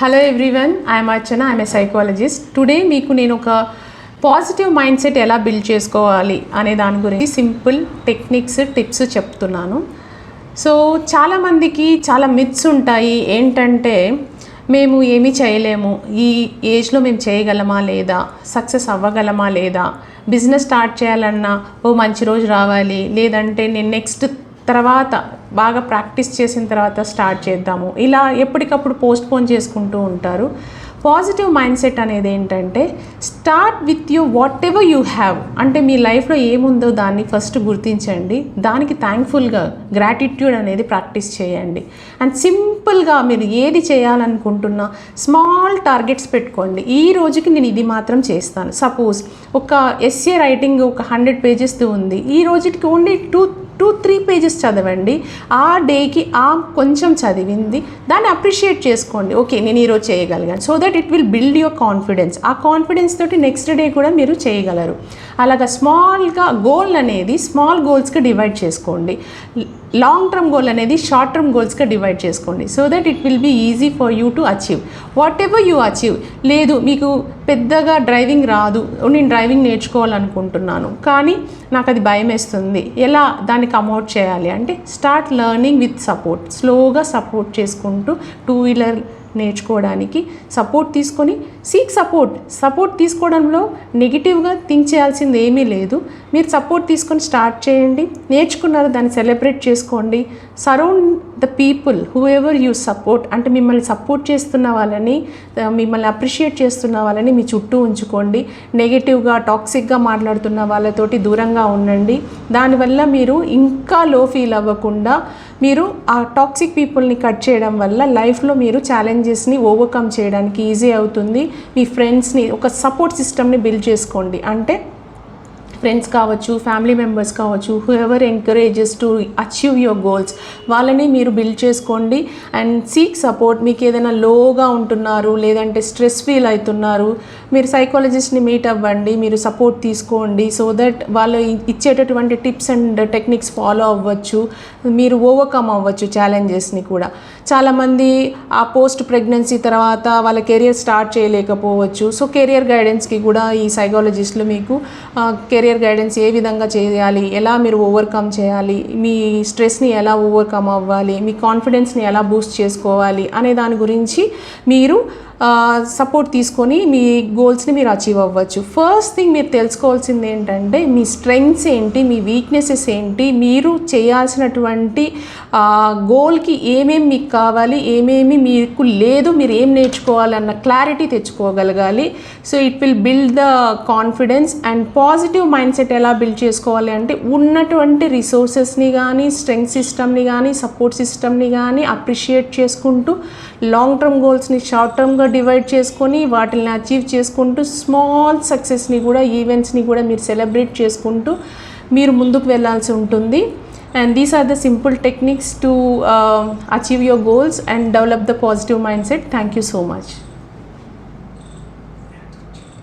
Hello everyone, I'm Archana, I'm a psychologist. Today మీకు నేను ఒక పాజిటివ్ మైండ్ సెట్ ఎలా బిల్డ్ చేసుకోవాలి అనే దాని గురించి సింపుల్ టెక్నిక్స్, టిప్స్ చెప్తున్నాను. సో చాలామందికి చాలా మిత్స్ ఉంటాయి. ఏంటంటే మేము ఏమీ చేయలేము, ఈ ఏజ్లో మేము చేయగలమా లేదా, సక్సెస్ అవ్వగలమా లేదా, బిజినెస్ స్టార్ట్ చేయాలన్నా ఓ మంచి రోజు రావాలి, లేదంటే నేను నెక్స్ట్ తర్వాత బాగా ప్రాక్టీస్ చేసిన తర్వాత స్టార్ట్ చేద్దాము, ఇలా ఎప్పటికప్పుడు పోస్ట్పోన్ చేసుకుంటూ ఉంటారు. పాజిటివ్ మైండ్ సెట్ అనేది ఏంటంటే start with you what ever you have. అంటే మీ లైఫ్లో ఏముందో దాన్ని ఫస్ట్ గుర్తించండి, దానికి థ్యాంక్ఫుల్గా గ్రాటిట్యూడ్ అనేది ప్రాక్టీస్ చేయండి. అండ్ సింపుల్గా మీరు ఏది చేయాలనుకుంటున్నా స్మాల్ టార్గెట్స్ పెట్టుకోండి. ఈ రోజుకి నేను ఇది మాత్రం చేస్తాను. సపోజ్ ఒక ఎస్ఏ రైటింగ్ ఒక 100 పేజెస్తో ఉంది, ఈ రోజుకి ఓన్లీ 2-3 పేజెస్ చదవండి. ఆ డేకి ఆ కొంచెం చదివింది దాన్ని అప్రిషియేట్ చేసుకోండి. ఓకే, నేను ఈరోజు చేయగలిగాను. So that it will build your confidence. ఆ కాన్ఫిడెన్స్ తోటి నెక్స్ట్ డే కూడా మీరు చేయగలరు. అలాగా స్మాల్గా గోల్ అనేది స్మాల్ గోల్స్గా డివైడ్ చేసుకోండి. లాంగ్ టర్మ్ గోల్ అనేది షార్ట్ టర్మ్ గోల్స్గా డివైడ్ చేసుకోండి. So that it will be easy for you to achieve whatever you achieve. లేదు, మీకు పెద్దగా డ్రైవింగ్ రాదు, నేను డ్రైవింగ్ నేర్చుకోవాలనుకుంటున్నాను కానీ నాకు అది భయం వేస్తుంది, ఎలా దాన్ని కమౌట్ చేయాలి అంటే స్టార్ట్ లెర్నింగ్ విత్ సపోర్ట్. స్లోగా సపోర్ట్ చేసుకుంటూ 2 వీలర్ నేర్చుకోవడానికి సపోర్ట్ తీసుకొని సీక్ సపోర్ట్ తీసుకోవడంలో నెగిటివ్గా థింక్ చేయాల్సింది ఏమీ లేదు. మీరు సపోర్ట్ తీసుకొని స్టార్ట్ చేయండి. నేర్చుకున్నారు దాన్ని సెలబ్రేట్ చేసుకోండి. Surround the people who ever you support. అంటే మిమ్మల్ని సపోర్ట్ చేస్తున్న వాళ్ళని, మిమ్మల్ని అప్రిషియేట్ చేస్తున్న వాళ్ళని మీ చుట్టూ ఉంచుకోండి. నెగిటివ్గా టాక్సిక్గా మాట్లాడుతున్న వాళ్ళతోటి దూరంగా ఉండండి. దానివల్ల మీరు ఇంకా లో ఫీల్ అవ్వకుండా మీరు ఆ టాక్సిక్ పీపుల్ని కట్ చేయడం వల్ల లైఫ్లో మీరు ఛాలెంజెస్ని ఓవర్కమ్ చేయడానికి ఈజీ అవుతుంది. మీ ఫ్రెండ్స్ని, ఒక సపోర్ట్ సిస్టమ్ని బిల్డ్ చేసుకోండి. అంటే ఫ్రెండ్స్ కావచ్చు, ఫ్యామిలీ మెంబర్స్ కావచ్చు, who ever encourages to achieve your goals, వాళ్ళని మీరు బిల్డ్ చేసుకోండి. And seek support. మీకు ఏదైనా లోగా ఉంటున్నారు, లేదంటే స్ట్రెస్ ఫీల్ అవుతున్నారు, మీరు సైకాలజిస్ట్ని మీట్ అవ్వండి, మీరు సపోర్ట్ తీసుకోండి. సో దట్ వాళ్ళు ఇచ్చేటటువంటి టిప్స్ అండ్ టెక్నిక్స్ ఫాలో అవ్వచ్చు, మీరు ఓవర్కమ్ అవ్వచ్చు ఛాలెంజెస్ని కూడా. చాలామంది ఆ పోస్ట్ ప్రెగ్నెన్సీ తర్వాత వాళ్ళ కెరియర్ స్టార్ట్ చేయలేకపోవచ్చు. సో కెరియర్ గైడెన్స్కి కూడా ఈ సైకాలజిస్టులు మీకు కెరియర్ గైడెన్స్ ఏ విధంగా చేయాలి, ఎలా మీరు ఓవర్కమ్ చేయాలి, మీ స్ట్రెస్ని ఎలా ఓవర్కమ్ అవ్వాలి, మీ కాన్ఫిడెన్స్ని ఎలా బూస్ట్ చేసుకోవాలి అనే దాని గురించి మీరు సపోర్ట్ తీసుకొని మీ గోల్స్ని మీరు అచీవ్ అవ్వచ్చు. ఫస్ట్ థింగ్ మీరు తెలుసుకోవాల్సింది ఏంటంటే మీ స్ట్రెంగ్స్ ఏంటి, మీ వీక్నెసెస్ ఏంటి, మీరు చేయాల్సినటువంటి గోల్కి ఏమేమి మీకు కావాలి, ఏమేమి మీకు లేదు, మీరు ఏం నేర్చుకోవాలన్న క్లారిటీ తెచ్చుకోగలగాలి. So it will build the confidence. And positive mind set ఎలా బిల్డ్ చేసుకోవాలి అంటే ఉన్నటువంటి రిసోర్సెస్ని కానీ, స్ట్రెంగ్త్ సిస్టమ్ని కానీ, సపోర్ట్ సిస్టమ్ని కానీ అప్రిషియేట్ చేసుకుంటూ లాంగ్ టర్మ్ గోల్స్ని షార్ట్ టర్మ్గా డివైడ్ చేసుకొని వాటిని అచీవ్ చేసుకుంటూ స్మాల్ సక్సెస్ని కూడా, ఈవెంట్స్ని కూడా మీరు సెలబ్రేట్ చేసుకుంటూ మీరు ముందుకు వెళ్ళాల్సి ఉంటుంది. And these are the simple techniques to achieve your goals and develop the positive mindset. Thank you so much.